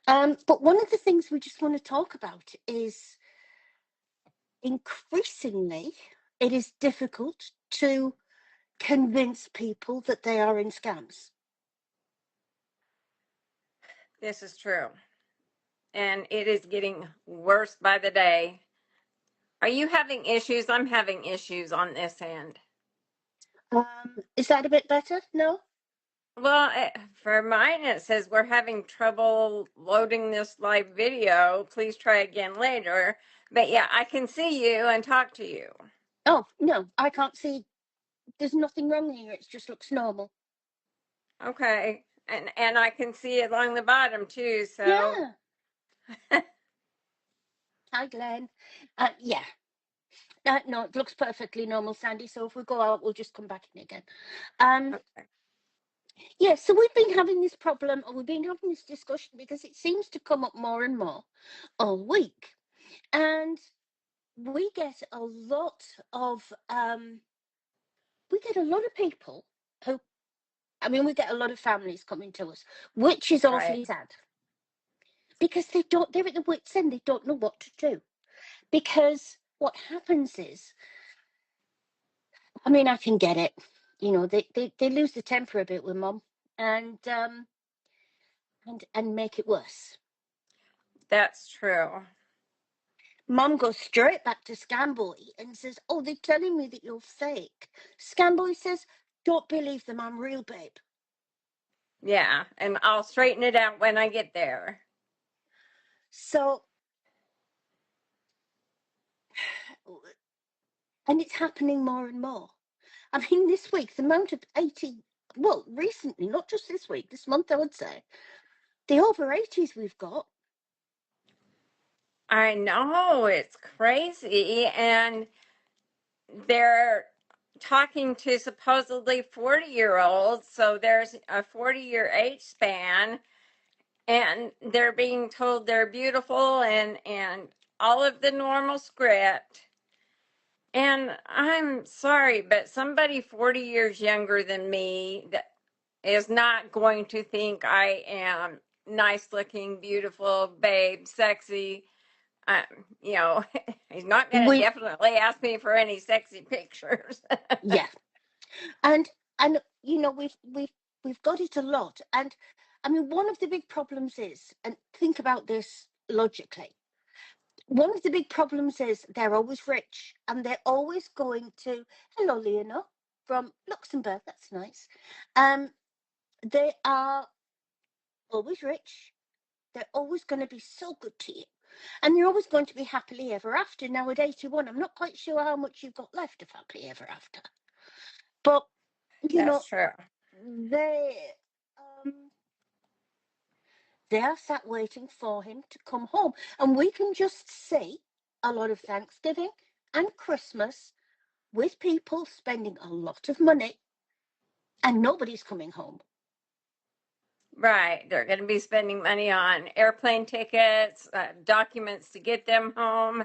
But one of the things we just want to talk about is increasingly it is difficult to convince people that they are in scams. This is true. And it is getting worse by the day. Are you having issues? I'm having issues on this end. Is that a bit better? No? Well, for mine, it says we're having trouble loading this live video. Please try again later. But yeah, I can see you and talk to you. Oh, no, I can't see. There's nothing wrong here. It just looks normal. Okay. And I can see it along the bottom too. So Yeah. Hi, Glenn. Yeah. No, it looks perfectly normal, Sandy. So if we go out, we'll just come back in again. Um, okay. yeah, so we've been having this problem, or we've been having this discussion because it seems to come up more and more all week. And we get a lot of people who, I mean, we get a lot of families coming to us, which is Right. awfully sad because they're at the wit's end, they don't know what to do. Because what happens is, I mean, I can get it. You know, they lose the temper a bit with mum, and and make it worse. That's true. Mum goes straight back to Scamboy and says, "Oh, they're telling me that you're fake." Scamboy says, "Don't believe them. I'm real, babe." Yeah. And I'll straighten it out when I get there. So, and it's happening more and more. I mean, this week the amount of 80, well, recently, not just this week, this month, I would say, the over 80s we've got. I know. It's crazy. And they're talking to supposedly 40-year-olds. So there's a 40-year age span. And they're being told they're beautiful and all of the normal script. And I'm sorry, but somebody 40 years younger than me that is not going to think I am nice looking, beautiful, babe, sexy. Um, you know, he's not going to We've, definitely ask me for any sexy pictures. yeah. And, you know, we've got it a lot. And I mean, one of the big problems is, and think about this logically, one of the big problems is they're always rich and they're always going to, hello, Leonor from Luxembourg, that's nice. They are always rich. They're always going to be so good to you. And they're always going to be happily ever after. Now, at 81, I'm not quite sure how much you've got left of happily ever after. But, you know, That's true. they um, they are sat waiting for him to come home. And we can just see a lot of Thanksgiving and Christmas with people spending a lot of money and nobody's coming home. Right. They're going to be spending money on airplane tickets, documents to get them home.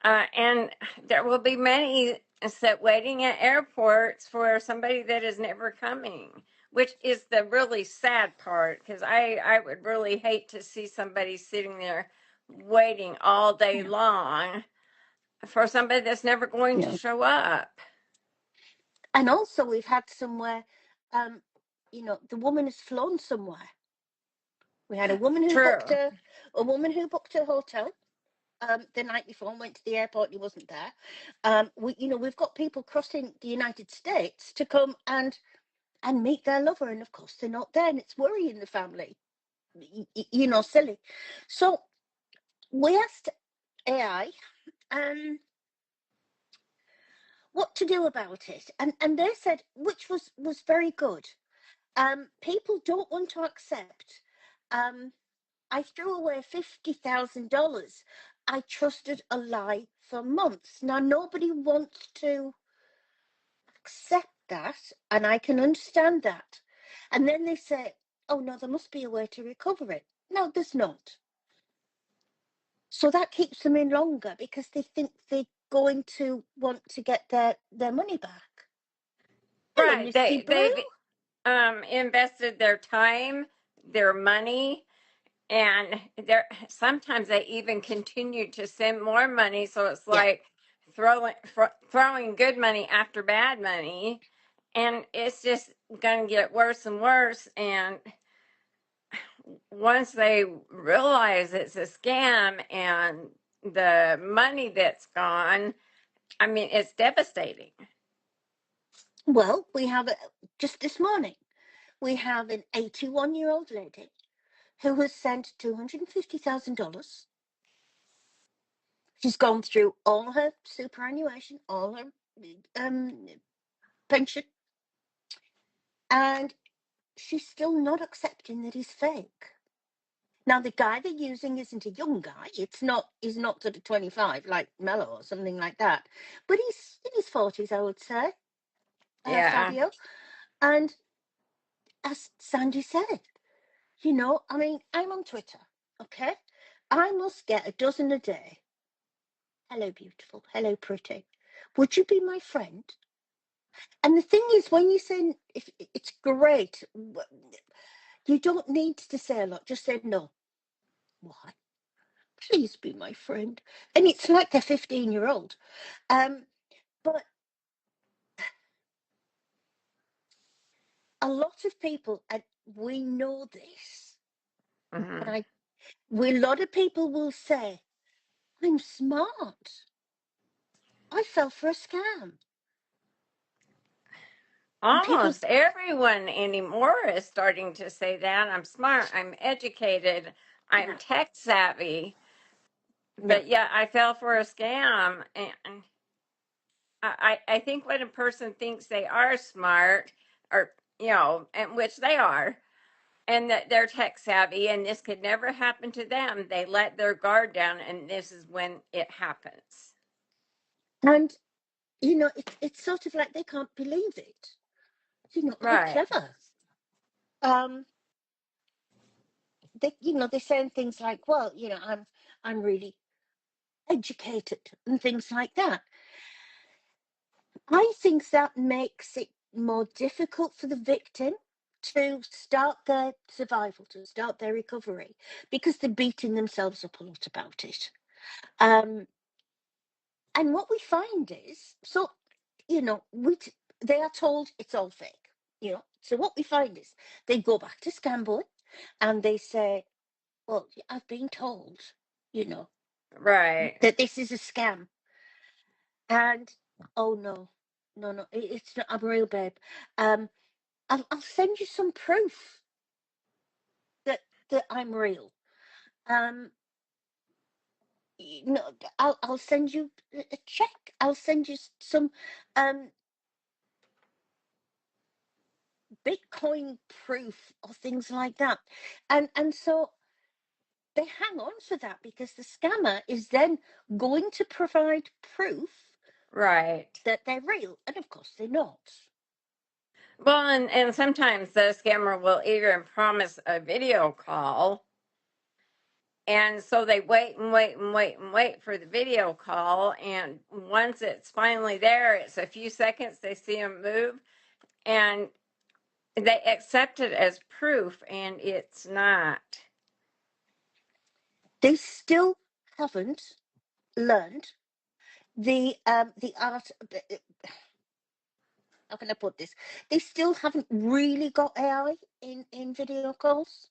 And there will be many set waiting at airports for somebody that is never coming, which is the really sad part because I would really hate to see somebody sitting there waiting all day Yeah. long for somebody that's never going to Yeah. show up. And also, we've had somewhere, um, you know, the woman has flown somewhere. We had a woman who booked True. a woman who booked a hotel the night before and went to the airport. He wasn't there. You know, we've got people crossing the United States to come and meet their lover, and of course they're not there, and it's worrying the family. You know, silly. So we asked AI what to do about it, and they said, which was very good. People don't want to accept. Um, I threw away $50,000. I trusted a lie for months. Now nobody wants to accept that, and I can understand that. And then they say, "Oh no, there must be a way to recover it." No, there's not. So that keeps them in longer because they think they're going to want to get their money back. Hello, Right. Missy Blue. They've invested their time, their money, And there sometimes they even continue to send more money, so it's Yeah. like throwing good money after bad money, and it's just going to get worse and worse. And once they realize it's a scam and the money that's gone, I mean, it's devastating. Well, we have just this morning, we have an 81-year-old lady who has sent $250,000. She's gone through all her superannuation, all her um, pension, and she's still not accepting that he's fake. Now, the guy they're using isn't a young guy. He's not sort of 25 like Mello or something like that. But he's in his 40s, I would say, Yeah. Fabio. And as Sandy said, I mean, I'm on Twitter, okay? I must get a dozen a day. Hello, beautiful. Hello, pretty. Would you be my friend? And the thing is, when you say if it's great, you don't need to say a lot. Just say no. Why? Please be my friend. And it's like they're 15-year-old. But a lot of people, and we know this, but Hmm. a lot of people will say, I'm smart. I fell for a scam. And people, Almost everyone anymore is starting to say that. I'm smart, I'm educated, I'm yeah, tech savvy. yeah. But yeah, I fell for a scam. And I think when a person thinks they are smart, or, and which they are, and that they're tech savvy and this could never happen to them, they let their guard down, and this is when it happens. And, it's sort of like they can't believe it. How Right, clever. Um, they're saying things like, well, I'm really educated and things like that. I think that makes it more difficult for the victim to start their survival, to start their recovery, because they're beating themselves up a lot about it. Um, and what we find is, so, they are told it's all fake, So what we find is they go back to Scamboy and they say, well, I've been told, you know, right. that this is a scam. And, oh no, no, no, it's not, I'm real, babe. Um, I'll send you some proof that I'm real. Um, I'll send you a check. I'll send you some um Bitcoin proof or things like that. And so they hang on to that because the scammer is then going to provide proof Right. that they're real, and of course they're not. Well, and sometimes the scammer will even promise a video call. And so they wait and wait and wait and wait for the video call. And once it's finally there, it's a few seconds, they see them move and they accept it as proof, and it's not. They still haven't learned the art. How can I put this? They still haven't really got AI in video calls.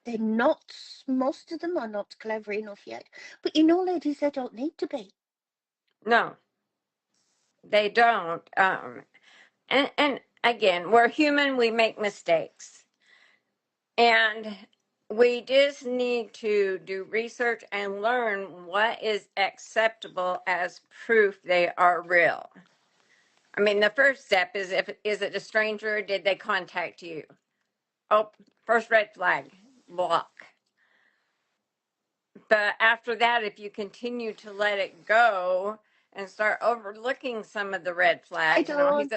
They're not. Most of them are not clever enough yet. But ladies, they don't need to be. No, they don't. And again, we're human, we make mistakes. And we just need to do research and learn what is acceptable as proof they are real. I mean, the first step is, if is it a stranger? Did they contact you? Oh, first red flag, block. But after that, if you continue to let it go and start overlooking some of the red I flags, don't. he's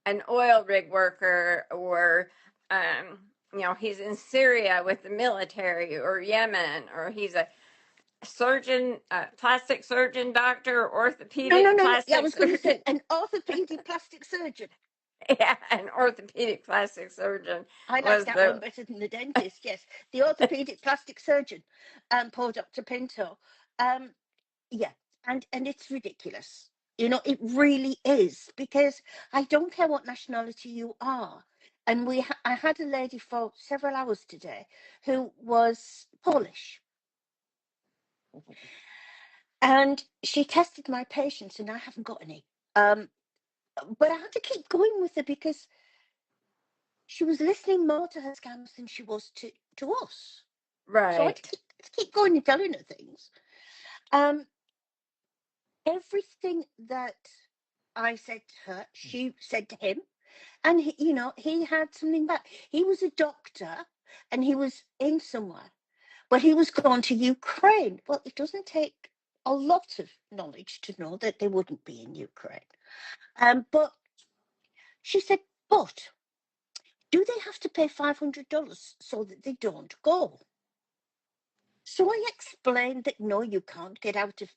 an oil rig worker, or he's in Syria with the military, or Yemen, or he's a surgeon, plastic surgeon, doctor, No, no, orthopedic no, no. Yeah, I plastic was going to surgeon. say an orthopedic plastic surgeon. Yeah, an orthopedic plastic surgeon I like was that one the better than the dentist. Yes, the orthopedic plastic surgeon, poor Dr. Pinto. Um, yeah, and it's ridiculous. You know, it really is, because I don't care what nationality you are. And I had a lady for several hours today who was Polish, and she tested my patience, and I haven't got any. Um, but I had to keep going with her because she was listening more to her scams than she was to us. So I had to right. keep going and telling her things. Um, Everything that I said to her, she said to him, and he had something back. He was a doctor, and he was in somewhere, but he was gone to Ukraine. Well, it doesn't take a lot of knowledge to know that they wouldn't be in Ukraine. But she said, but do they have to pay $500 so that they don't go? So I explained that no, you can't get out of.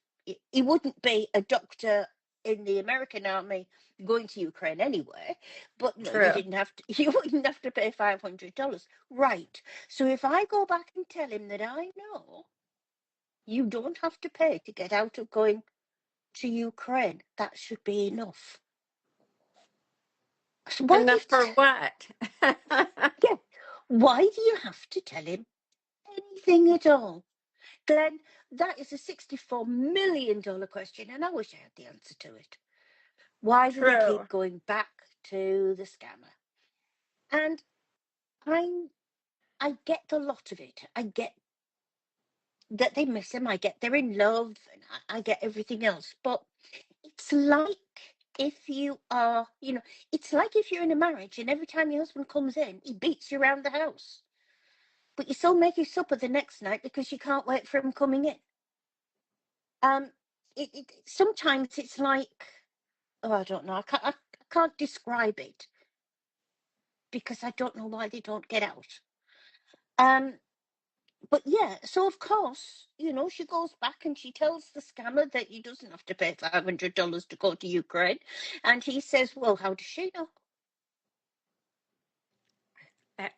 He wouldn't be a doctor in the American army going to Ukraine anyway. But no, you True. didn't have to. You wouldn't have to pay $500, right? So if I go back and tell him that I know you don't have to pay to get out of going to Ukraine, that should be enough. So why do you? Enough for what? Yeah, why do you have to tell him anything at all? Glenn, that is a $64 million question, and I wish I had the answer to it. Why do they True. keep going back to the scammer? And I I get a lot of it. I get that they miss him. I get they're in love, and I get everything else. But it's like if you are, it's like if you're in a marriage and every time your husband comes in, he beats you around the house. But you still make your supper the next night because you can't wait for him coming in. Um, sometimes it's like, oh, I don't know. I can't describe it because I don't know why they don't get out. Um, but yeah, so of course, she goes back and she tells the scammer that he doesn't have to pay $500 to go to Ukraine, and he says, "Well, how does she know?"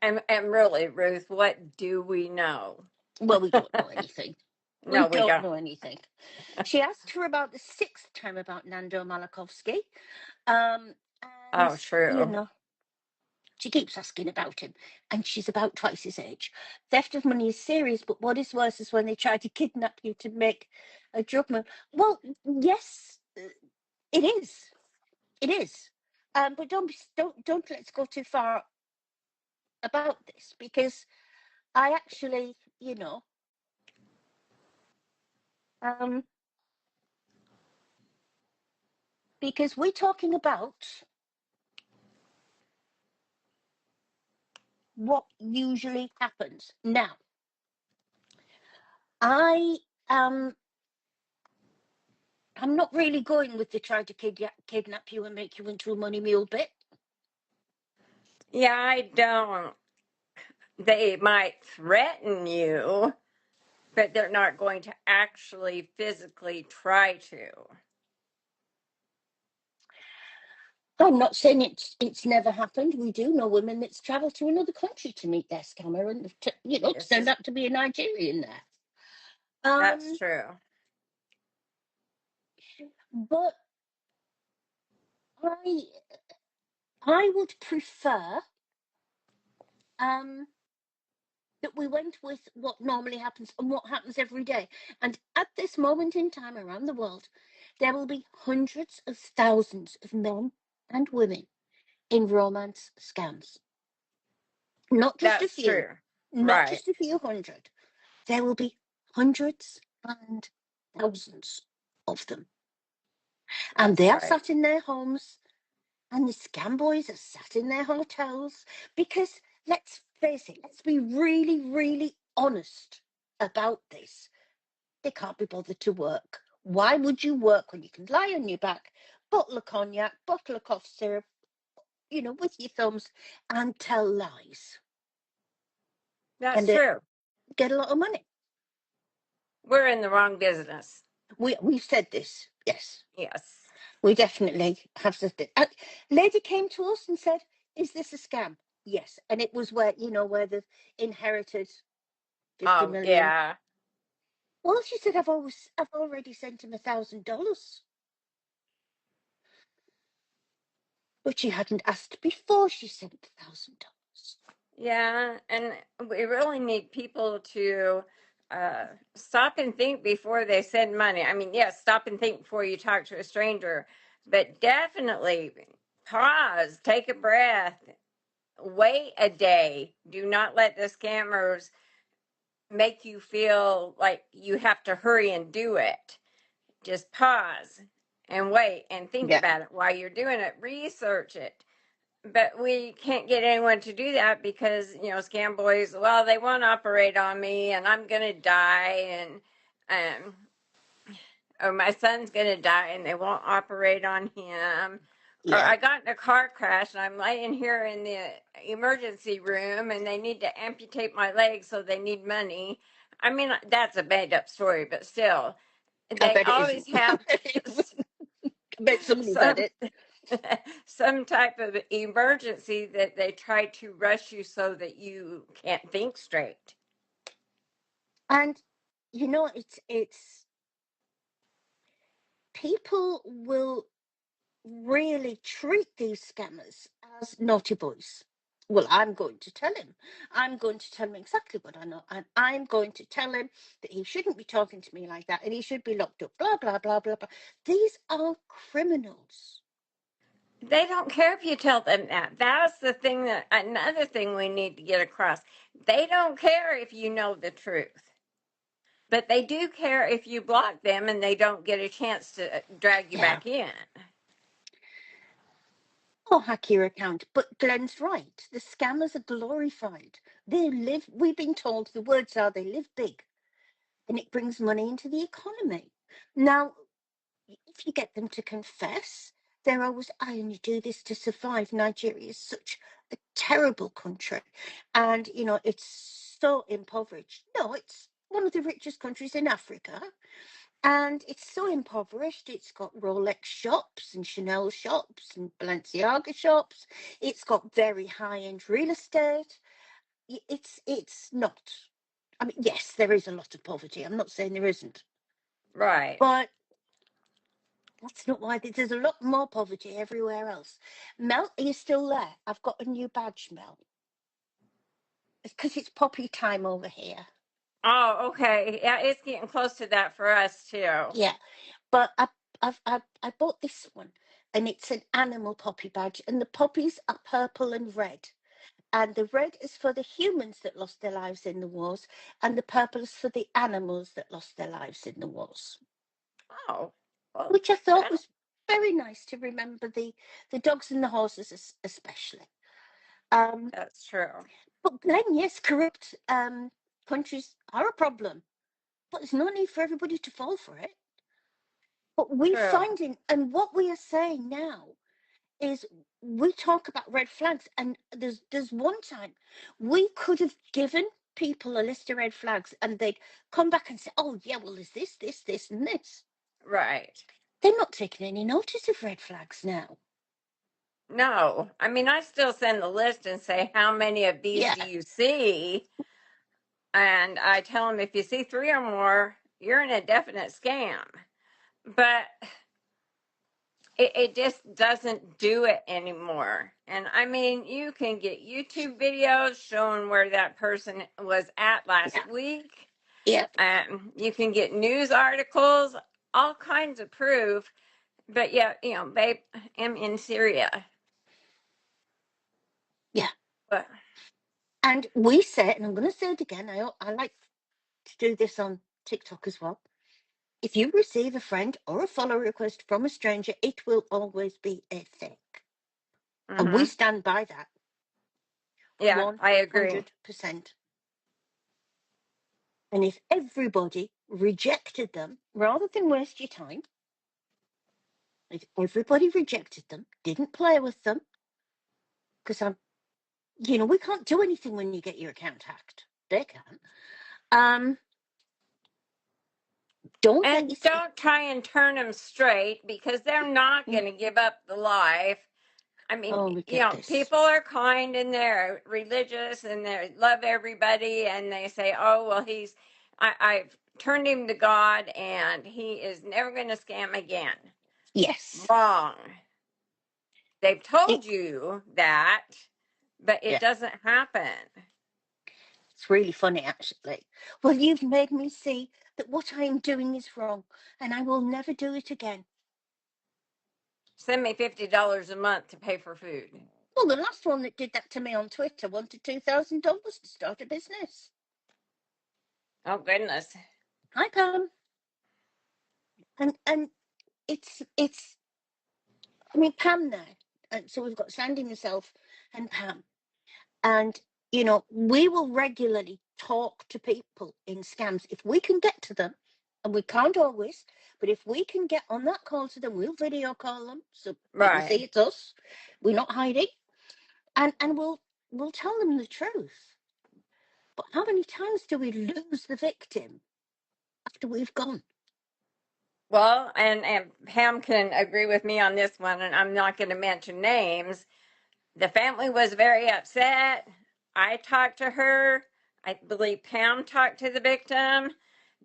And really, Ruth, what do we know? Well, we don't know anything. We No, we don't don't. know anything. She asked her about the sixth time about Nando Malakovsky, um, and Oh, you true. know, she keeps asking about him, and she's about twice his age. Theft of money is serious, but what is worse is when they try to kidnap you to make a drug money. Well, yes, it is. It is. But don't let's go too far about this, because I actually, um, because we're talking about what usually happens now. I um I'm not really going with the try to kidnap you and make you into a money mule bit. Yeah, I don't. They might threaten you, but they're not going to actually physically try to. I'm not saying it's never happened. We do know women that's travelled to another country to meet their scammer, and This turned is out to be a Nigerian there. that's Um, true. but I I would prefer um that we went with what normally happens and what happens every day. And at this moment in time around the world, there will be hundreds of thousands of men and women in romance scams. Not just a That's few, true. not Right. just a few hundred. There will be hundreds and thousands of them. And That's they are right. sat in their homes, and the scam boys are sat in their hotels. Because let's face it, let's be really, really honest about this. They can't be bothered to work. Why would you work when you can lie on your back, bottle of cognac, bottle of cough syrup, with your thumbs, and tell lies That's and true. get a lot of money? We're in the wrong business. We've said this, yes. Yes. We definitely have to. Lady came to us and said, "Is this a scam?" Yes, and it was where they've inherited 50 million. Yeah. Well, she said, I've already sent him $1,000, but she hadn't asked before she sent $1,000. Yeah, and we really need people to stop and think before they send money. I mean, yes, stop and think before you talk to a stranger, but definitely pause, take a breath, wait a day. Do not let the scammers make you feel like you have to hurry and do it. Just pause and wait and think Yeah, about it while you're doing it. Research it. But we can't get anyone to do that because, scam boys, well, they won't operate on me and I'm going to die um, or my son's going to die and they won't operate on him. Or yeah, I got in a car crash and I'm laying here in the emergency room and they need to amputate my leg, so they need money. I mean, that's a made up story, but still, I they bet it always isn't. I have bet it isn't. I bet somebody bet some it. some type of emergency that they try to rush you so that you can't think straight. And it's people will really treat these scammers as naughty boys. Well, I'm going to tell him. I'm going to tell him exactly what I know. And I'm going to tell him that he shouldn't be talking to me like that and he should be locked up. Blah, blah, blah, blah, blah. These are criminals. They don't care if you tell them that. That's the thing, that another thing we need to get across. They don't care if you know the truth, but they do care if you block them and they don't get a chance to drag you Yeah. back in. Or hack your account. But Glenn's right. The scammers are glorified. We've been told the words are they live big and it brings money into the economy. Now, if you get them to confess, they're always, I only do this to survive. Nigeria is such a terrible country. And, it's so impoverished. No, it's one of the richest countries in Africa. And it's so impoverished. It's got Rolex shops and Chanel shops and Balenciaga shops. It's got very high end real estate. It's not. I mean, yes, there is a lot of poverty. I'm not saying there isn't. Right. But that's not why there's a lot more poverty everywhere else. Mel, are you still there? I've got a new badge, Mel. It's because it's poppy time over here. Oh, okay. Yeah, it's getting close to that for us too. Yeah, but I bought this one, and it's an animal poppy badge, and the poppies are purple and red. And the red is for the humans that lost their lives in the wars, and the purple is for the animals that lost their lives in the wars. Oh, well, Which I thought that, was very nice to remember the dogs and the horses especially. Um, that's true. but Glenn, yes, corrupt countries are a problem, but there's no need for everybody to fall for it. But we True. finding, and what we are saying now is we talk about red flags, and there's one time we could have given people a list of red flags, and they'd come back and say, "Oh yeah, well there's this, and this." Right. They're not taking any notice of red flags now. No, I mean, I still send the list and say, how many of these Yeah, do you see? And I tell them, if you see three or more, you're in a definite scam. But it just doesn't do it anymore. And I mean, you can get YouTube videos showing where that person was at last yeah, week. yeah, You can get news articles, all kinds of proof. But yeah, babe, I'm in Syria. yeah. But And we say, and I'm going to say it again. I like to do this on TikTok as well. If you receive a friend or a follow request from a stranger, it will always be a fake. And we hmm, stand by that yeah, I agree. 100%. And if everybody rejected them, rather than waste your time, if everybody rejected them, didn't play with them, because we can't do anything when you get your account hacked. They can. Um, Don't get And yourself. don't try and turn them straight because they're not going to give up the life. I mean, Oh, we get this. people are kind and they're religious and they love everybody, and they say, "Oh, well, I've turned him to God, and he is never going to scam again." Yes. Wrong. They've It, told you that, but it yeah. doesn't happen. It's really funny, actually. Well, you've made me see that what I am doing is wrong, and I will never do it again. Send me $50 a month to pay for food. Well, the last one that did that to me on Twitter wanted $2,000 to start a business. Oh goodness. Hi, Pam. And it's. I mean, Pam now. And so we've got Sandy, myself, and Pam. And, we will regularly talk to people in scams. If we can get to them, and we can't always, but if we can get on that call to them, we'll video call them so people see Right. it's us. We're not hiding. And we'll tell them the truth. But how many times do we lose the victim after we've gone? Well, and Pam can agree with me on this one, and I'm not going to mention names. The family was very upset. I talked to her. I believe Pam talked to the victim.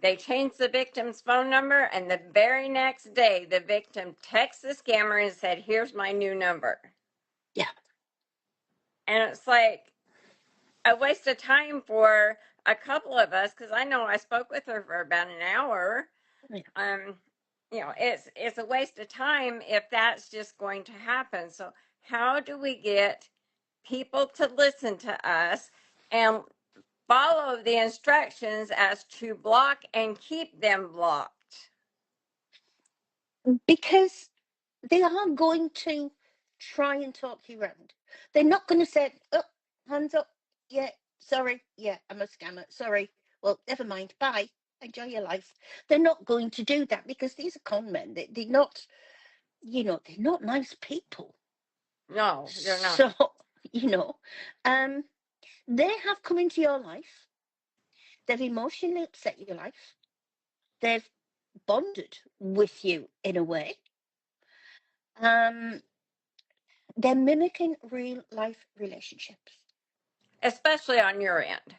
They changed the victim's phone number, and the very next day, the victim texted the scammer and said, "Here's my new number." Yeah. And it's like a waste of time for a couple of us, because I know I spoke with her for about an hour. Yeah. um it's a waste of time if that's just going to happen. So how do we get people to listen to us and follow the instructions as to block and keep them blocked? Because they are going to try and talk you around. They're not going to say, "Oh, hands up. Yeah, sorry. Yeah, I'm a scammer. Sorry. Well, never mind. Bye. Enjoy your life." They're not going to do that because these are con men. They're not, they're not nice people. No, they're not. So, you know, um, they have come into your life. They've emotionally upset your life. They've bonded with you in a way. Um, they're mimicking real life relationships. Especially on your end,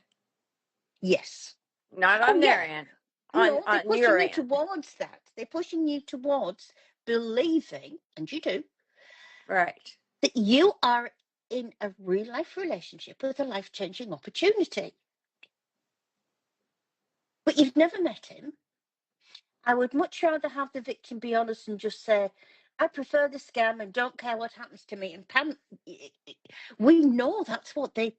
Yes. not Oh, on their yeah. end. on No, they're on your pushing you end. towards that. They're pushing you towards believing, and you do, Right. that you are in a real life relationship with a life changing opportunity. But you've never met him. I would much rather have the victim be honest and just say, "I prefer the scam and don't care what happens to me." And Pam, we know that's what they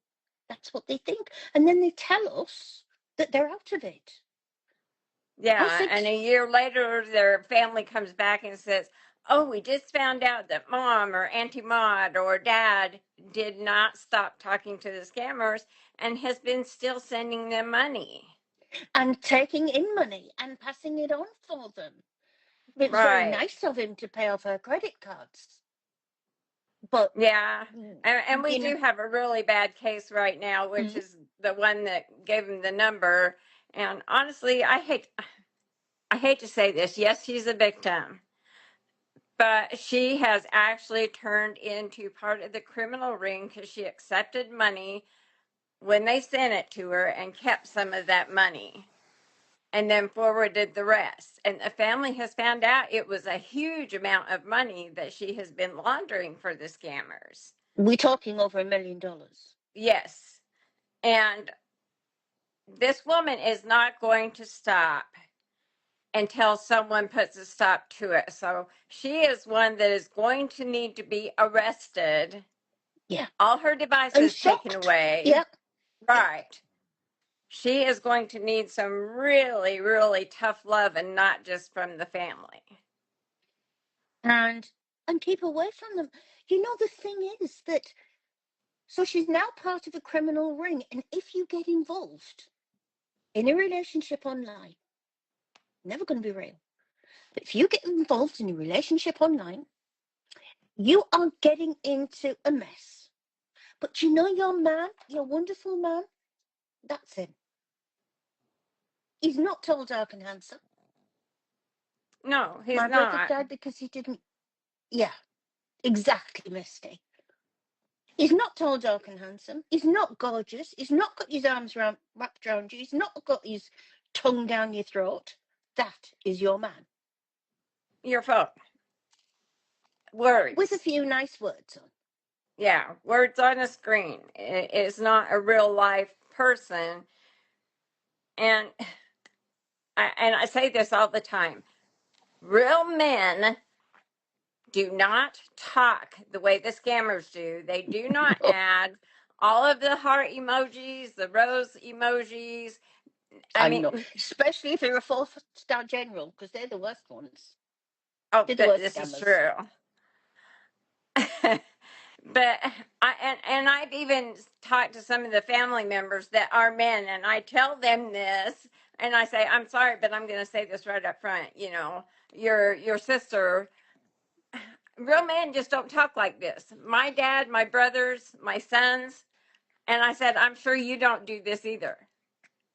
think, and then they tell us that they're out of it. I Yeah, said, and a year later, their family comes back and says, "Oh, we just found out that mom or Auntie Maud or dad did not stop talking to the scammers and has been still sending them money." and taking in money and passing it on for them. It was very Right. nice of him to pay off her credit cards, but Yeah. And we you know, do have a really bad case right now, which mm, is the one that gave him the number. And honestly, I hate to say this. Yes, she's a victim, but she has actually turned into part of the criminal ring because she accepted money when they sent it to her and kept some of that money and then forwarded the rest. And the family has found out it was a huge amount of money that she has been laundering for the scammers. we're talking over $1 million. Yes. And this woman is not going to stop until someone puts a stop to it. So she is one that is going to need to be arrested, Yeah, all her and devices taken shocked. away. Yeah, yeah, Right. She is going to need some really, really tough love, and not just from the family. and keep away from them. The thing is that so she's now part of a criminal ring, and if you get involved in a relationship online, never going to be real. But if you get involved in a relationship online, you are getting into a mess. But your man, your wonderful man, that's him. He's not tall, dark, and handsome. No, he's My brother not. died because he didn't. Yeah, exactly, Misty. He's not tall, dark, and handsome. He's not gorgeous. He's not got his arms wrapped around you. He's not got his tongue down your throat. That is your man. Your phone. With a Words. few nice words on. Yeah, words on a screen. It's not a real life person. And I say this all the time. Real men do not talk the way the scammers do. They do not Oh, add all of the heart emojis, the rose emojis. I I mean, know. Especially if they're a four-star general, because they're the worst ones. oh, They're the worst this is scammers. true. But and I've even talked to some of the family members that are men, and I tell them this, and I say, I'm sorry, but I'm going to say this right up front. You know, your sister, real men just don't talk like this. My dad, my brothers, my sons, and I said, I'm sure you don't do this either.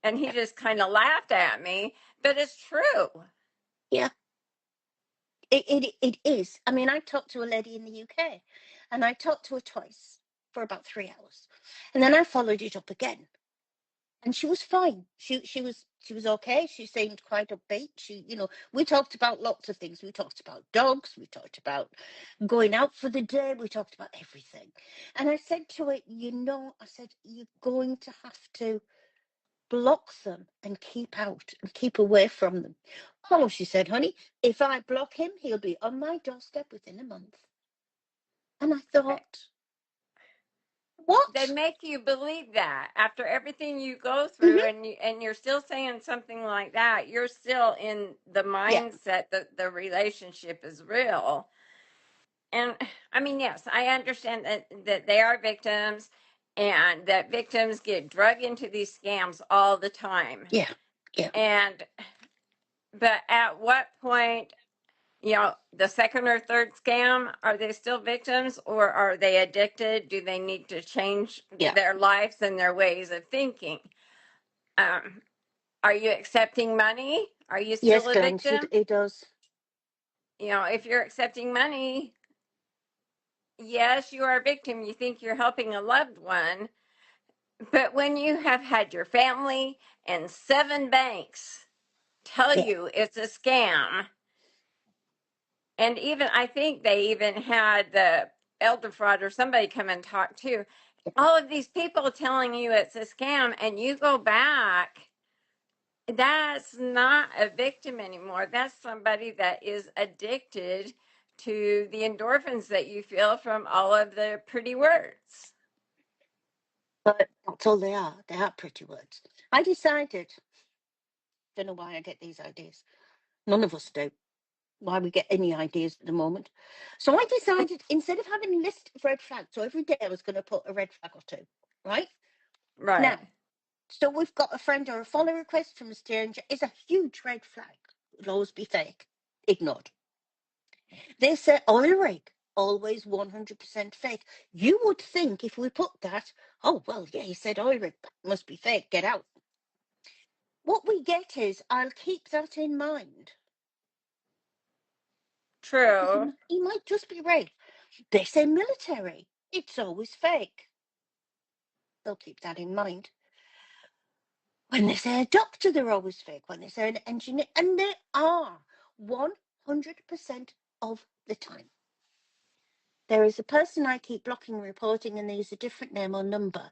And he Yeah. just kind of laughed at me, but it's true. Yeah. It is. I mean, I talked to a lady in the UK, and I talked to her twice for about 3 hours, and then I followed it up again, and she was fine. She was okay. She seemed quite upbeat. We talked about lots of things. We talked about dogs. We talked about going out for the day. We talked about everything, and I said to her, I said, you're going to have to block them and keep out and keep away from them. Oh, she said, honey, if I block him, he'll be on my doorstep within a month. And I thought, They what? make you believe that after everything you go through, Hmm. and you're still saying something like that. You're still in the Yeah, mindset that the relationship is real. And I mean, yes, I understand that they are victims, and that victims get drug into these scams all the time. yeah, yeah, And but at what point, the second or third scam, are they still victims, or are they addicted? Do they need to change yeah. their lives and their ways of thinking? Um, are you accepting money? Are you Yes, still a Glenn, victim? it does. If you're accepting money, yes, you are a victim. You think you're helping a loved one. But when you have had your family and seven banks tell Yeah, you it's a scam, and even I think they even had the elder fraud or somebody come and talk too. All of these people telling you it's a scam, and you go back, that's not a victim anymore. That's somebody that is addicted to the endorphins that you feel from all of the pretty words. but that's all they are. They are pretty words. I decided, don't know why I get these ideas. None of us do. Why we get any ideas at the moment. So I decided instead of having a list of red flags, so every day I was going to put a red flag or two, right? Right. Now, so we've got a friend or a follow request from a stranger is a huge red flag. It'll always be fake. Ignored. They say oil rig, always 100% fake. You would think if we put that, oh, well, yeah, he said oil rig, must be fake, get out. What we get is, I'll keep that in mind. Because True. he might just be right. They say military, it's always fake. They'll keep that in mind. When they say a doctor, they're always fake. When they say an engineer, and they are 100% of the time. There is a person I keep blocking reporting, and they use a different name or number.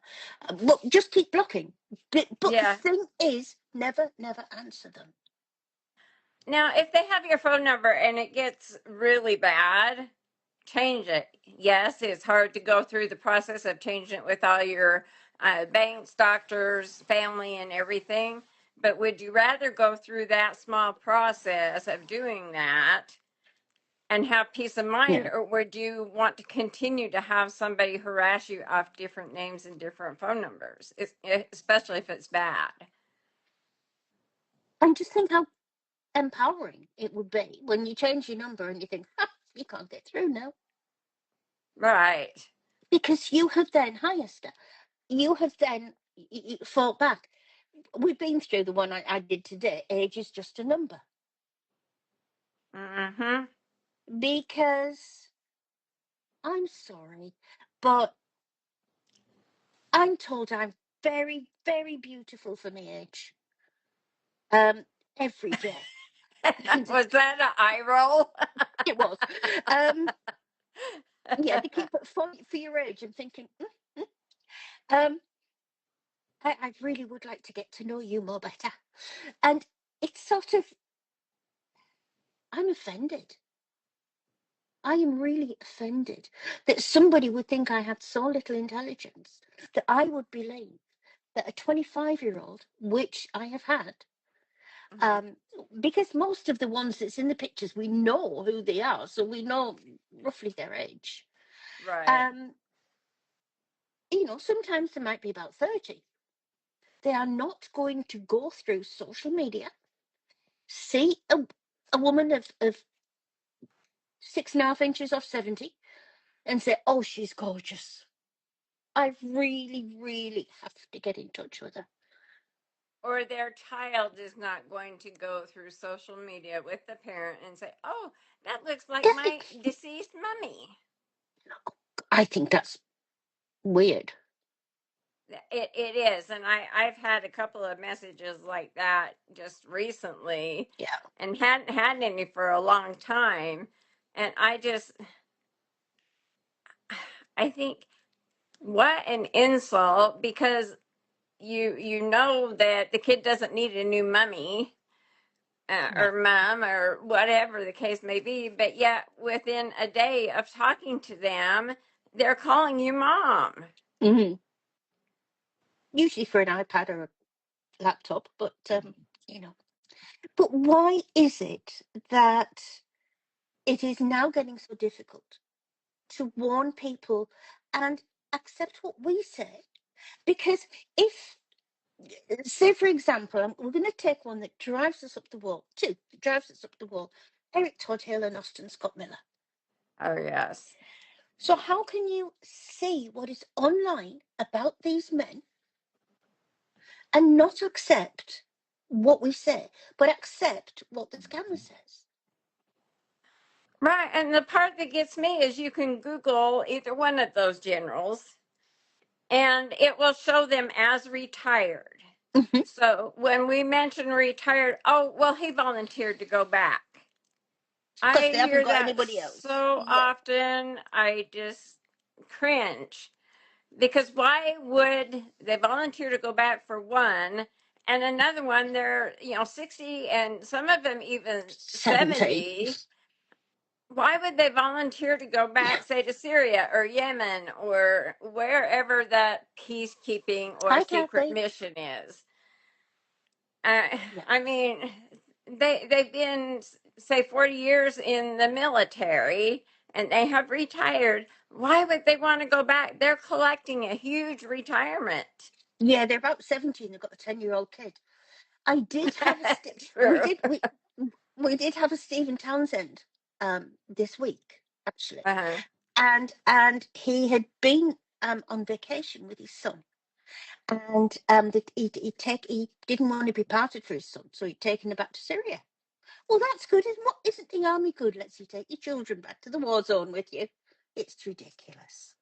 Well, just keep blocking. But the Yeah. thing is, never, never answer them. Now, if they have your phone number and it gets really bad, change it. Yes, it's hard to go through the process of changing it with all your banks, doctors, family, and everything. But would you rather go through that small process of doing that and have peace of mind, Yeah. or would you want to continue to have somebody harass you off different names and different phone numbers, especially if it's bad? And just think how empowering it would be when you change your number and you think, ha, you can't get through now. Right. Because you have then, hi Esther, you have then fought back. We've been through the one I did today. Age is just a number. Mm-hmm. because I'm sorry, but I'm told I'm very, very beautiful for my age. Um, every day. And Was that an eye roll? it was. Um, yeah, they keep it for your age. I'm thinking, mm. um, I really would like to get to know you more better. And it's sort of, I'm offended. I am really offended that somebody would think I had so little intelligence that I would believe that a 25-year-old, which I have had, Mhm. um, because most of the ones that's in the pictures, we know who they are, so we know roughly their age. Right. Um, sometimes they might be about 30. They are not going to go through social media, see a woman of 6.5 inches off 70, and say, oh, she's gorgeous. I really, really have to get in touch with her. Or their child is not going to go through social media with the parent and say, oh, that looks like my deceased mummy. I think that's weird. It is. And I've had a couple of messages like that just recently Yeah. and hadn't had any for a long time. And I think, what an insult, because you know that the kid doesn't need a new mummy, No. or mom or whatever the case may be, but yet within a day of talking to them, they're calling you mom. Hmm. Usually for an iPad or a laptop, but you know. But why is it that it is now getting so difficult to warn people and accept what we say? Because if, say, for example, we're going to take one that drives us up the wall, two that drives us up the wall, Eric Todd Hill and Austin Scott Miller. Oh, yes. So, how can you see what is online about these men and not accept what we say, but accept what the scammer says? Right. And the part that gets me is you can Google either one of those generals and it will show them as retired. Mhm. So when we mention retired, oh, well, he volunteered to go back. Because I they haven't hear got that anybody else. so Yeah. often, I just cringe. Because why would they volunteer to go back for one, and another one they're 60 and some of them even 70. 70? Why would they volunteer to go back, say, to Syria or Yemen or wherever that peacekeeping or Hi, secret Kathy. mission is? uh, Yeah. I mean, they've been, say, 40 years in the military and they have retired. Why would they want to go back? They're collecting a huge retirement. Yeah, they're about 70 and they've got a 10-year-old kid. I did have we True. did we did have a Stephen Townsend this week, actually. Uh-huh. And he had been on vacation with his son. And he didn't want to be parted for his son, so he'd taken him back to Syria. Well, that's good. Isn't the army good? Lets you take your children back to the war zone with you. It's ridiculous.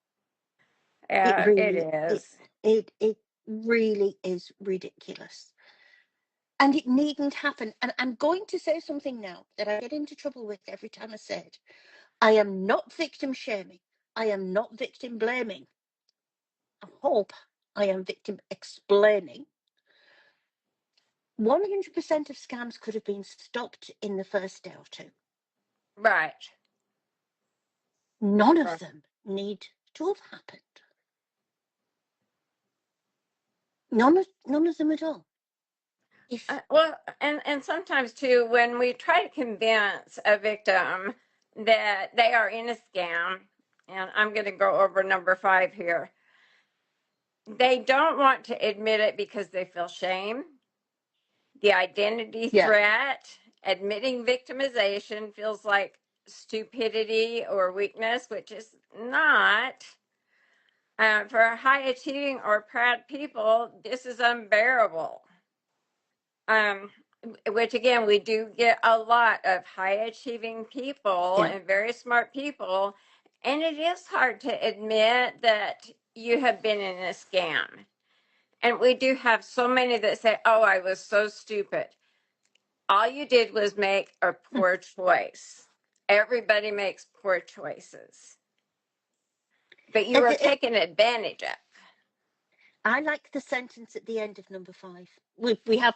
It Yeah, it really is. it really is ridiculous. And it needn't happen. And I'm going to say something now that I get into trouble with every time I say it. I am not victim shaming. I am not victim blaming. I hope I am victim explaining. 100% of scams could have been stopped in the first day or two. Right. None of Right. them need to have happened. None of them at all. If Well, and sometimes too, when we try to convince a victim that they are in a scam, and I'm going to go over number 5 here, they don't want to admit it because they feel shame, the identity Yeah, threat, admitting victimization feels like stupidity or weakness, which is not. For high achieving or proud people, this is unbearable. Um, which again, we do get a lot of high achieving people Yeah. and very smart people. And it is hard to admit that you have been in a scam. And we do have so many that say, oh, I was so stupid. All you did was make a Hmm. poor choice. Everybody makes poor choices, but you And were taken advantage of. I like the sentence at the end of number 5. We have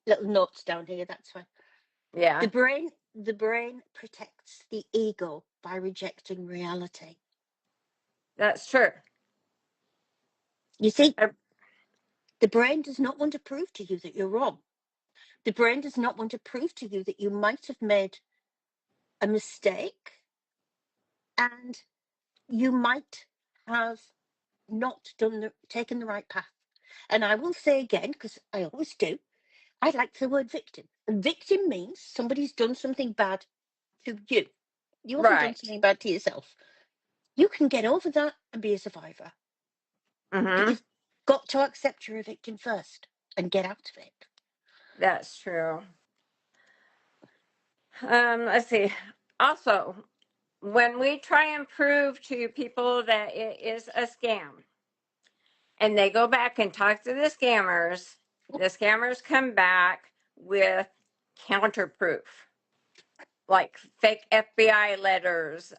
little notes down here. That's why Yeah, the brain protects the ego by rejecting reality. that's true. You see, I- the brain does not want to prove to you that you're wrong. The brain does not want to prove to you that you might have made a mistake and you might have not taken the right path. And I will say again, because I always do, I like the word victim. A victim means somebody's done something bad to you. You haven't done right. something bad to yourself. You can get over that and be a survivor. But Mm-hmm. you've got to accept you're a victim first and get out of it. That's true. Let's see. Also, when we try and prove to people that it is a scam and they go back and talk to the scammers come back with counter proof, like fake FBI letters,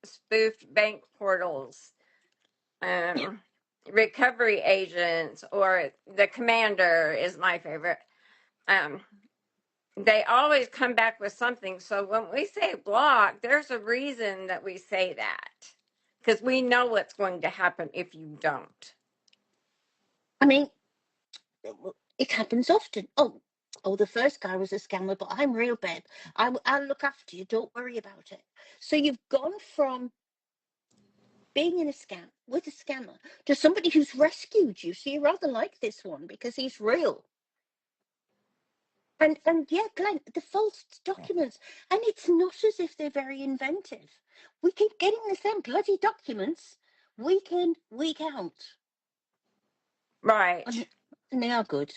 spoofed bank portals, Yeah. um, recovery agents, or the commander is my favorite. Um, they always come back with something. So when we say block, there's a reason that we say that because we know what's going to happen if you don't. I mean, it happens often. Oh, the first guy was a scammer, but I'm real, babe. I'll look after you. Don't worry about it. So you've gone from being in a scam with a scammer to somebody who's rescued you. So you rather like this one because he's real. And yeah, Glenn, the false documents, and it's not as if they're very inventive. We keep getting the same bloody documents week in, week out. Right. And they are good,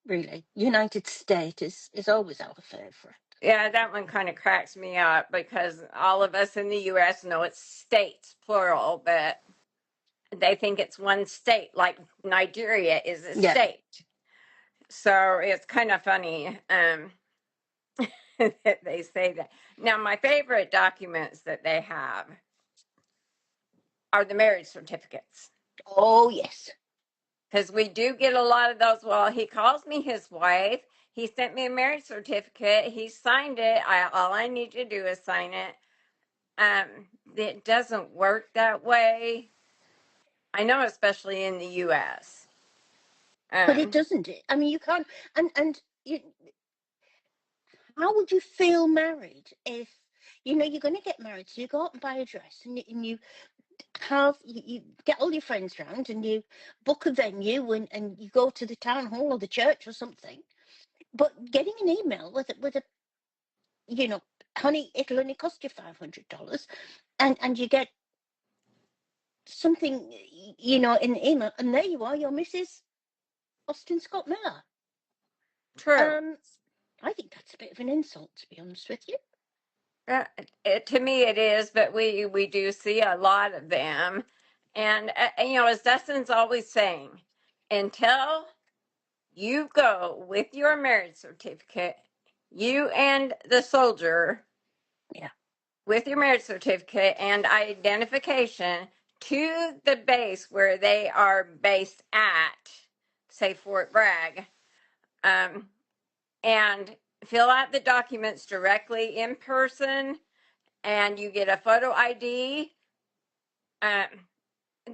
really. United States is always our favourite. Yeah, that one kind of cracks me up because all of us in the US know it's states, plural, but they think it's one state, like Nigeria is a Yeah. state. So it's kind of funny that they say that. Now, my favorite documents that they have are the marriage certificates Oh, yes. because we do get a lot of those. Well, he calls me his wife. He sent me a marriage certificate. He signed it. All I need to do is sign it. It doesn't work that way. I know, especially in the U.S. But it Um, doesn't. I mean, you can't. And how would you feel married if you're going to get married? So you go out and buy a dress, and you get all your friends round, and you book a venue, and you go to the town hall or the church or something. But getting an email with a you know, honey, it'll only cost you $500, and you get something, in the email, and there you are, you're Mrs. Austin Scott Miller. true. Um, I think that's a bit of an insult, to be honest with you. Uh, to me, it is, but we do see a lot of them, and as Dustin's always saying, until you go with your marriage certificate, you and the soldier Yeah. with your marriage certificate and identification to the base where they are based at, say Fort Bragg, um, and fill out the documents directly in person, and you get a photo ID. Um,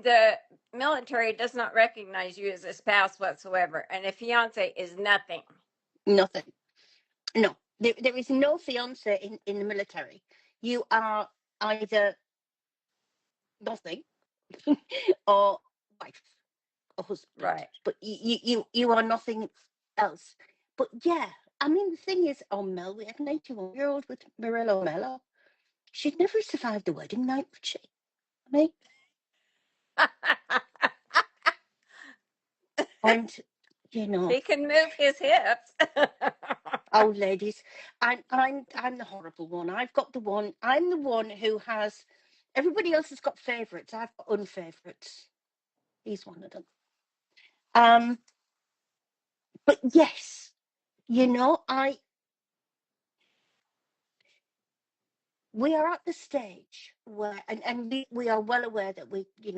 the military does not recognize you as a spouse whatsoever, and a fiance is nothing. Nothing. No, there is no fiance in the military. You are either nothing or wife or husband, Right. but you are nothing else. But yeah, I mean, the thing is, Mel, we had an 81-year-old with Marilla Mello. She'd never survived the wedding night, would she? I mean, and you know, He can move his hips. Oh, ladies, I'm the horrible one. I'm the one who has. Everybody else has got favourites. I've got unfavourites. He's one of them. Um, but yes, I we are at the stage where, and we are well aware that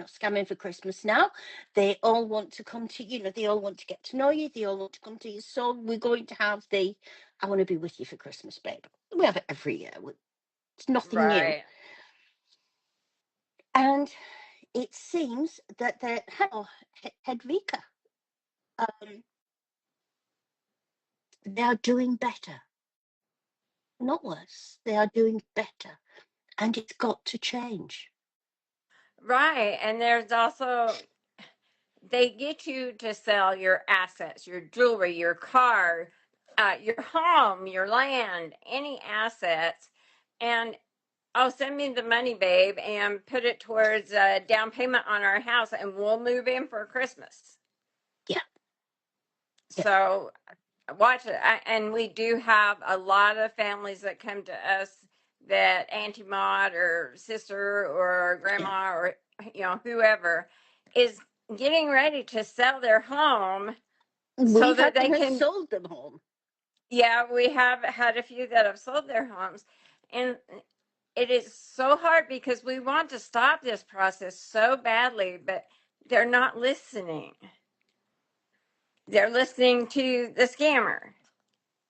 scamming for Christmas now. They all want to come to, they all want to get to know you. They all want to come to you. So we're going to have I want to be with you for Christmas, babe. We have it every year. It's nothing new. Right. And it seems that Hedvika, um, they are doing better, not worse. They are doing better, and it's got to change. Right. And there's also, they get you to sell your assets, your jewelry, your car, your home, your land, any assets. And oh, send me the money, babe, and put it towards a down payment on our house, and we'll move in for Christmas. Yeah, yeah, So watch it. And we do have a lot of families that come to us that Auntie Maud or sister or yeah. grandma or whoever is getting ready to sell their home so We that had they them and can. sold them home. Yeah, we have had a few that have sold their homes, and it is so hard because we want to stop this process so badly, but they're not listening. They're listening to the scammer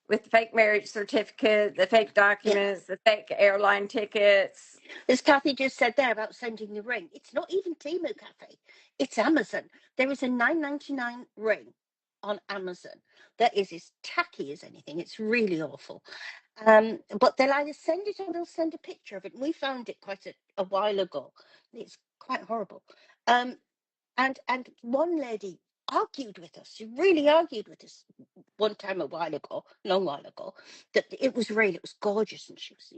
with the fake marriage certificate, the fake Yeah. documents, the fake airline tickets. As Kathy just said there about sending the ring, it's not even Timu Kathy, it's Amazon. There is a $9.99 ring on Amazon that is as tacky as anything. It's really awful. But they'll either send it or they'll send a picture of it. And we found it quite a while ago. It's quite horrible. Um, and one lady argued with us. She really argued with us one time a long while ago, that it was real, it was gorgeous, and she was,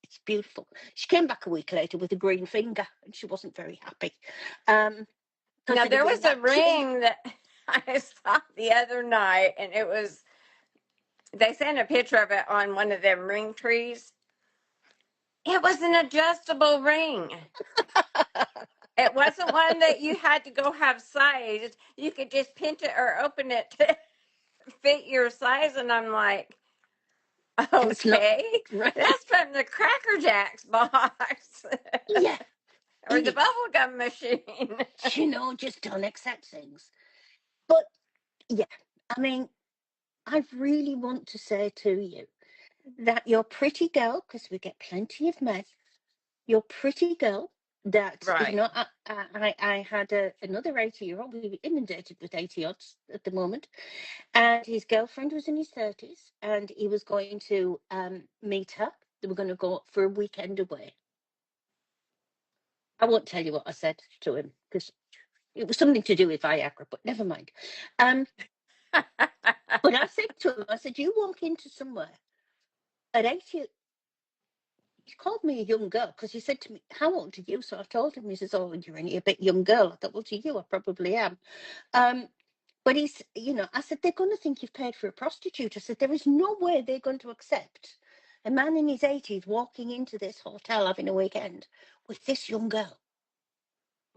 it's beautiful. She came back a week later with a green finger, and she wasn't very happy. Because Now, of the there ring, was a actually. ring that I saw the other night, and they sent a picture of it on one of them ring trees. It was an adjustable ring. It wasn't one that you had to go have sized. You could just pinch it or open it to fit your size. And I'm like, It's not okay, right. that's from the Cracker Jacks box Yeah, or it the is. bubblegum machine. Just don't accept things. But yeah, I mean, I really want to say to you that your pretty girl, because we get plenty of men, your pretty girl that, Right. I had another 80-year-old. We were inundated with 80 odds at the moment. And his girlfriend was in his 30s, and he was going to meet her. They were going to go for a weekend away. I won't tell you what I said to him because it was something to do with Viagra, but never mind. Um, but I said to him, I said, you walk into somewhere at 80. He called me a young girl because he said to me, how old are you? So I told him. He says, oh, you're only a bit young girl. I thought, well, to you, I probably am. Um, but I said, they're going to think you've paid for a prostitute. I said, there is no way they're going to accept a man in his 80s walking into this hotel having a weekend with this young girl.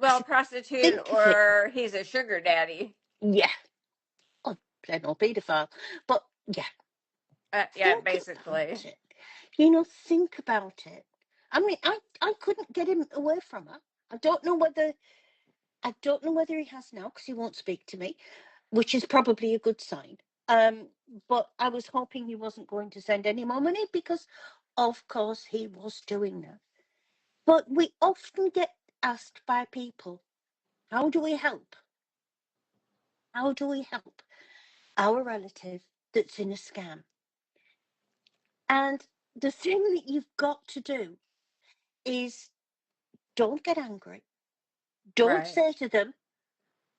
I Well, said, prostitute think of it. or he's a sugar daddy. Yeah. Oh, plain old paedophile. But yeah, Yeah, think basically. about it. Think about it. I mean, I couldn't get him away from her. I don't know whether he has now because he won't speak to me, which is probably a good sign. Um, but I was hoping he wasn't going to send any more money because, of course, he was doing that. But we often get asked by people, how do we help? How do we help our relative that's in a scam? And the thing that you've got to do is don't get angry. Don't Right. say to them,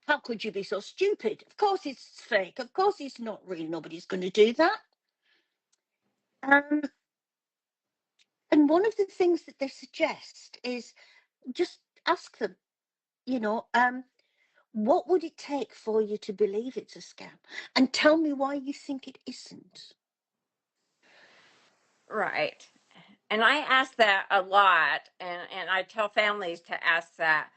how could you be so stupid? Of course it's fake. Of course it's not real. Nobody's going to do that. Um, and one of the things that they suggest is just ask them, you know, um, what would it take for you to believe it's a scam? And tell me why you think it isn't. Right. And I ask that a lot, and I tell families to ask that,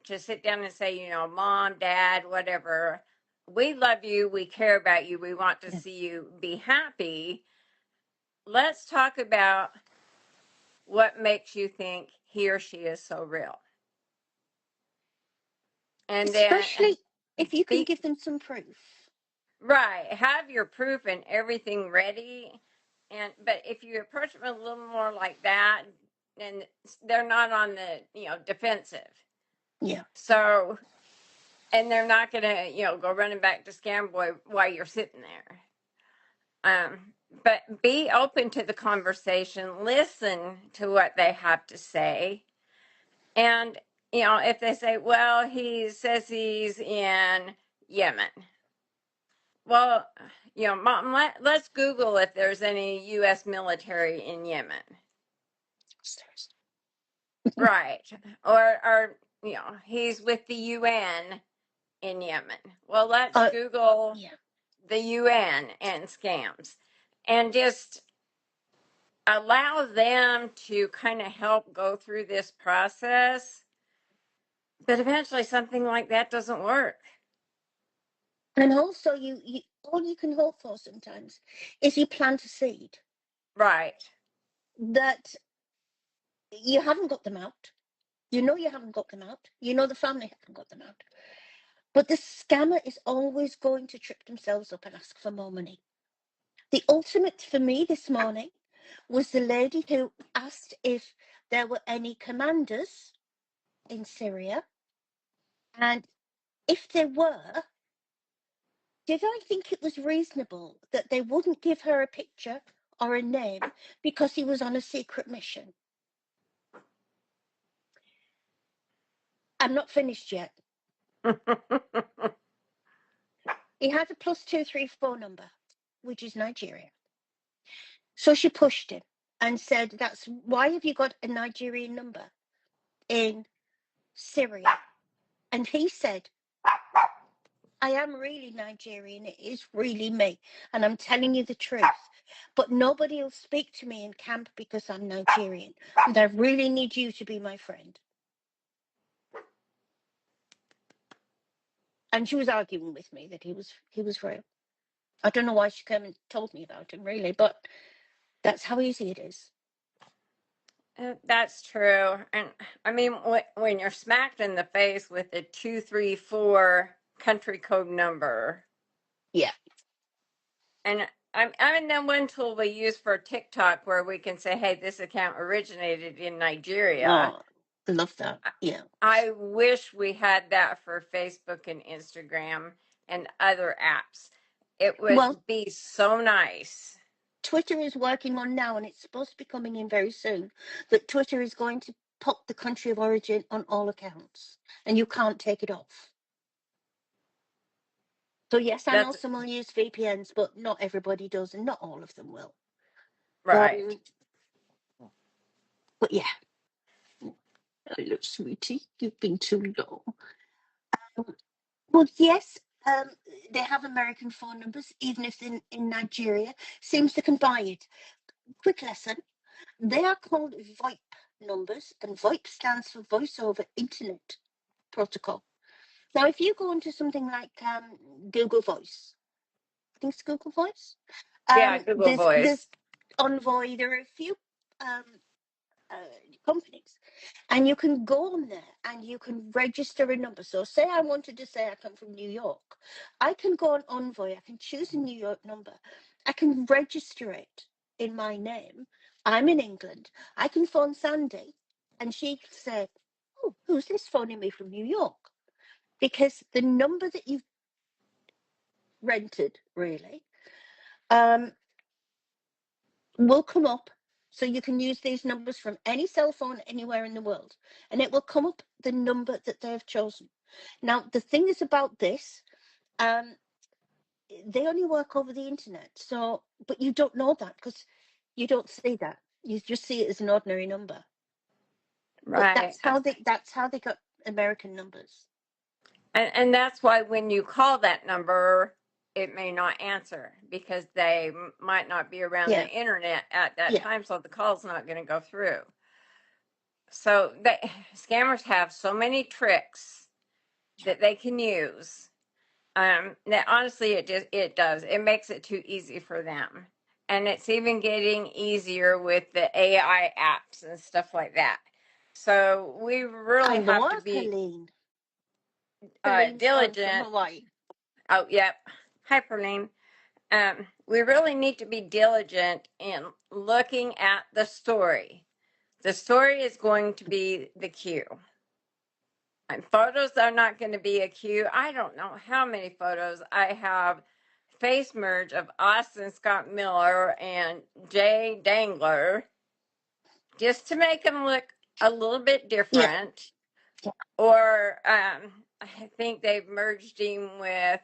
to sit down and say, mom, dad, whatever, we love you, we care about you, we want to Yeah. see you be happy. Let's talk about what makes you think he or she is so real. And then Especially if you can be give them some proof. right, have your proof and everything ready. But if you approach them a little more like that, then they're not on the defensive. Yeah. So, and they're not gonna go running back to scam boy while you're sitting there. But be open to the conversation, listen to what they have to say. And, if they say, well, he says he's in Yemen. Well, Mom, let's Google if there's any U.S. military in Yemen. Right. Or he's with the UN in Yemen. Well, let's Uh, Google yeah. the UN and scams and just allow them to kind of help go through this process. But eventually something like that doesn't work. And also, you all you can hope for sometimes is you plant a seed Right. that you haven't got them out. You know you haven't got them out. You know the family haven't got them out. But the scammer is always going to trip themselves up and ask for more money. The ultimate for me this morning was the lady who asked if there were any commanders in Syria. And if there were, did I think it was reasonable that they wouldn't give her a picture or a name because he was on a secret mission? I'm not finished yet. He had a +234 number, which is Nigeria. So she pushed him and said, "That's why have you got a Nigerian number in Syria?" And he said, "I am really Nigerian. It is really me. And I'm telling you the truth. But nobody will speak to me in camp because I'm Nigerian. And I really need you to be my friend." And she was arguing with me that he was real. I don't know why she came and told me about him, really, but that's how easy it is. That's true. And I mean, when you're smacked in the face with a 234 country code number, Yeah. and I mean, then one tool we use for TikTok where we can say, hey, this account originated in Nigeria. Oh, I love that. Yeah. I wish we had that for Facebook and Instagram and other apps. It Well, would be so nice. Twitter is working on now, and it's supposed to be coming in very soon, that Twitter is going to put the country of origin on all accounts, and you can't take it off. So yes, I know That's some will use VPNs, but not everybody does, and not all of them will. right. But yeah. Hello, sweetie. You've been too long. Well, yes, they have American phone numbers, even if they're in Nigeria. Seems they can buy it. Quick lesson. They are called VoIP numbers, and VoIP stands for Voice over Internet Protocol. Now, if you go into something like Google Voice, I think it's Google Voice. Yeah, Google There's Voice. Envoy. There are a few um, uh, companies, and you can go on there and you can register a number. So, say I wanted to say I come from New York, I can go on Envoy. I can choose a New York number. I can register it in my name. I'm in England. I can phone Sandy, and she can say, "Oh, who's this phoning me from New York?" Because the number that you've rented, really, um, will come up. So you can use these numbers from any cell phone anywhere in the world, and it will come up the number that they have chosen. Now, the thing is about this, um, they only work over the internet. So, but you don't know that because you don't see that. You just see it as an ordinary number. But Right. that's how they got American numbers. And that's why when you call that number, it may not answer because they might not be around Yeah. the internet at that Yeah. time, so the call's not going to go through. So scammers have so many tricks that they can use. That honestly, it makes it too easy for them, and it's even getting easier with the AI apps and stuff like that. So we I really know have to of be Helene. Helene's phone from diligent. Hawaii. Oh, yep, hyperlink. We really need to be diligent in looking at the story. The story is going to be the cue. And photos are not going to be a cue. I don't know how many photos I have face merge of Austin Scott Miller and Jay Dangler just to make them look a little bit Yeah. different. Or I think they've merged him with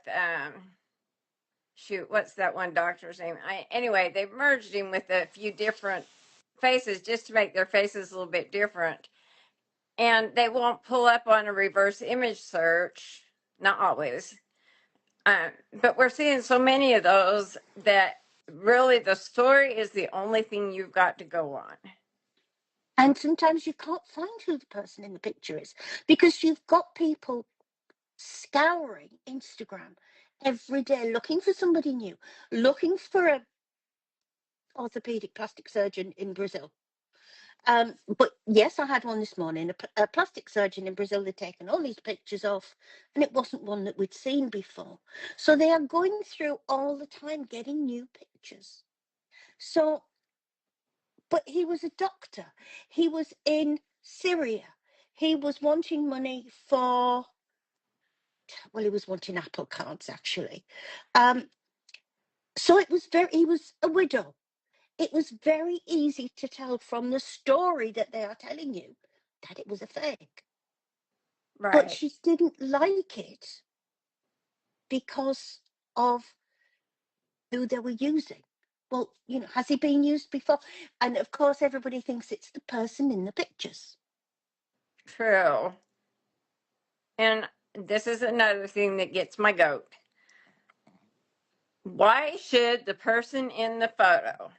shoot, what's that one doctor's name? Anyway, they've merged him with a few different faces just to make their faces a little bit different. And they won't pull up on a reverse image search, not always. But we're seeing so many of those that really the story is the only thing you've got to go on. And sometimes you can't find who the person in the picture is because you've got people scouring Instagram every day looking for somebody new, looking for a orthopedic plastic surgeon in Brazil. But yes, I had one this morning, a plastic surgeon in Brazil had taken all these pictures off, and it wasn't one that we'd seen before. So they are going through all the time getting new pictures. So, but he was a doctor. He was in Syria. He was wanting money for, well, he was wanting Apple cards actually. Um, so he was a widow. It was very easy to tell from the story that they are telling you that it was a fake. But Right. she didn't like it because of who they were using. Well, has he been used before? And of course, everybody thinks it's the person in the pictures. True. And this is another thing that gets my goat. Why should the person in the photo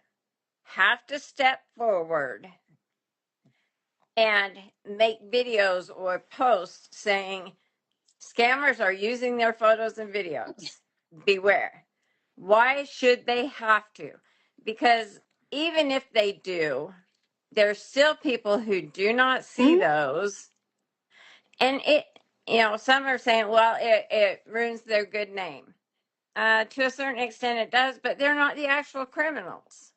have to step forward and make videos or posts saying scammers are using their photos and videos? Beware. Why should they have to? Because even if they do, there's still people who do not see Mm-hmm. those. And some are saying, well, it ruins their good name. To a certain extent, it does, but they're not the actual criminals.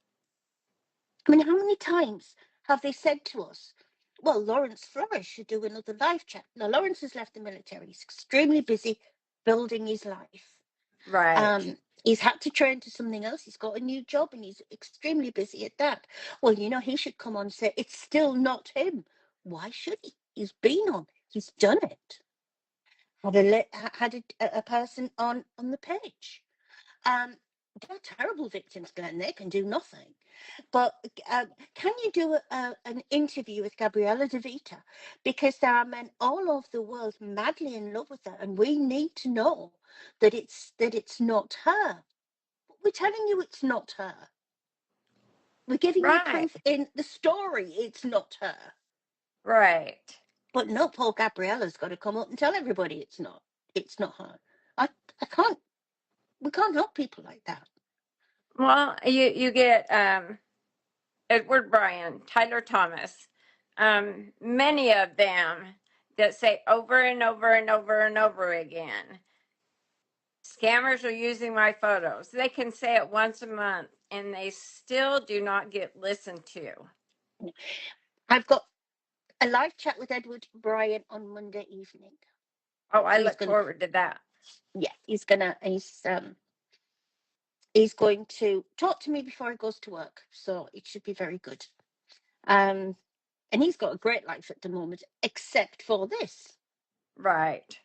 I mean, how many times have they said to us, well, Lawrence Flores should do another live chat? Now, Lawrence has left the military. He's extremely busy building his life. Right. He's had to train to something else. He's got a new job and he's extremely busy at that. Well, he should come on and say, it's still not him. Why should he? He's been on. He's done it. Had a person on the page. They're terrible victims, Glenn. They can do nothing. But can you do an interview with Gabriella De Vita? Because there are men all over the world madly in love with her, and we need to know that it's not her. But we're telling you it's not her. We're giving you Right. proof in the story it's not her. Right. But no, Paul Gabriella's got to come up and tell everybody it's not her. I I can't. We can't help people like that. Well, you get Edward Bryan, Tyler Thomas, many of them that say over and over and over and over again, scammers are using my photos. They can say it once a month and they still do not get listened to. I've got a live chat with Edward Bryan on Monday evening. Oh, I He's look gonna, forward to that. yeah, he's going to talk to me before he goes to work, so it should be very good. Um, and he's got a great life at the moment, except for this. Right.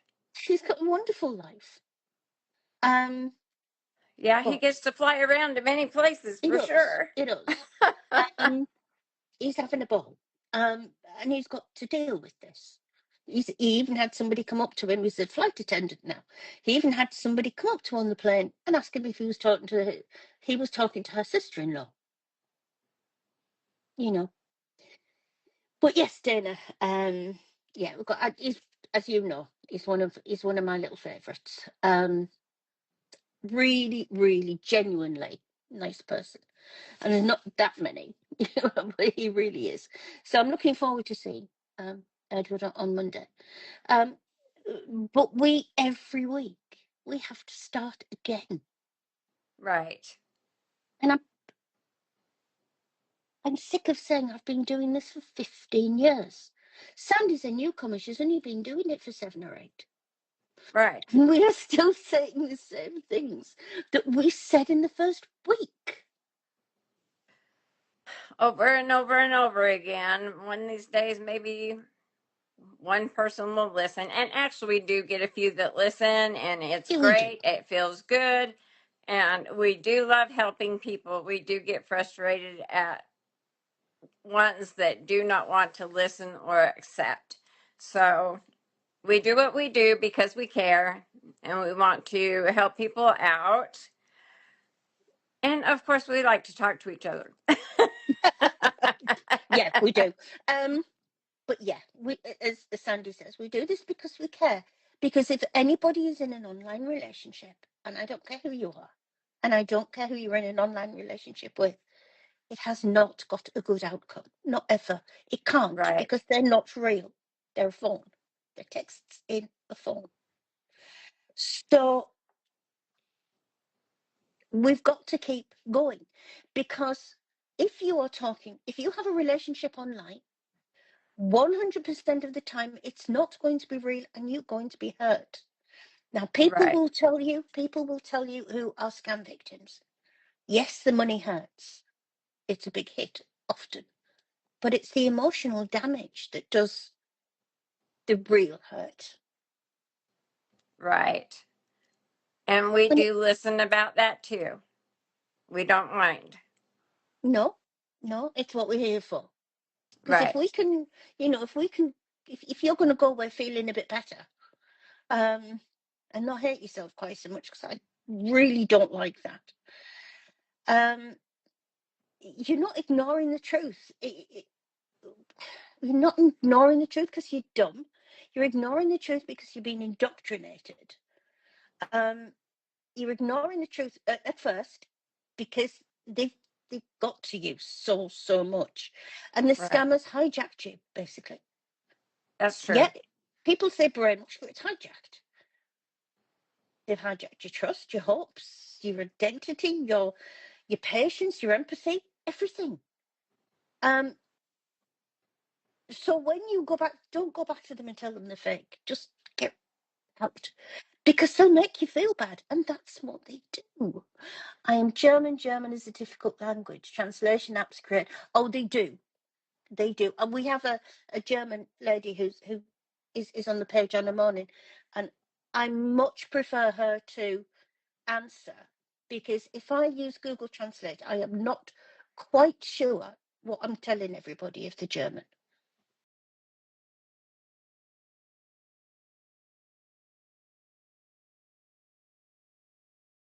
He's got a wonderful life. Um, Yeah, he but gets to fly around to many places he for does, sure. he does. Um, he's having a ball. And he's got to deal with this. He even had somebody come up to him. He's a flight attendant now. He even had somebody come up to him on the plane and ask him if he was talking to her sister-in-law. You know. But yes, Dana. Yeah, we've got. He's, as you know, he's one of my little favourites. Really, really, genuinely nice person, and there's not that many, but he really is. So I'm looking forward to seeing Edward on Monday. Um, but every week we have to start again, Right. and I'm sick of saying I've been doing this for 15 years. Sandy's a newcomer; she's only been doing it for 7 or 8. Right. And we are still saying the same things that we said in the first week. Over and over and over again. One of these days, maybe one person will listen. And actually, we do get a few that listen, and it's Yeah, we do. great. It feels good. And we do love helping people. We do get frustrated at ones that do not want to listen or accept. So we do what we do because we care and we want to help people out. And of course, we like to talk to each other. Yeah, we do. But yeah, as Sandy says, we do this because we care. Because if anybody is in an online relationship, and I don't care who you are, and I don't care who you're in an online relationship with, it has not got a good outcome. Not ever. It can't, Right. because they're not real. They're a phone. They're texts in a phone. So we've got to keep going, because if you have a relationship online, 100% of the time it's not going to be real and you're going to be hurt. Now, people Right. will tell you who are scam victims, yes, the money hurts. It's a big hit often, but it's the emotional damage that does the real hurt. Right. And we And do listen about that too. We don't mind. no, it's what we're here for. Because if Right. we can, if you're going to go away feeling a bit better, um, and not hate yourself quite so much, because I really don't like that. You're not ignoring the truth. You're not ignoring the truth because you're dumb. You're ignoring the truth because you're being indoctrinated. Um, you're ignoring the truth at first because they've got to you so much, and the Right. scammers hijacked you basically. That's true. Yeah, people say brainwash, but it's hijacked. They've hijacked your trust, your hopes, your identity, your patience, your empathy, everything. Um, so when you go back, don't go back to them and tell them they're fake. Just get out, because they'll make you feel bad, and that's what they do. I am German. German is a difficult language. Translation apps create. Oh, they do. They do. And we have a German lady who is on the page on the morning, and I much prefer her to answer, because if I use Google Translate, I am not quite sure what I'm telling everybody if they're German.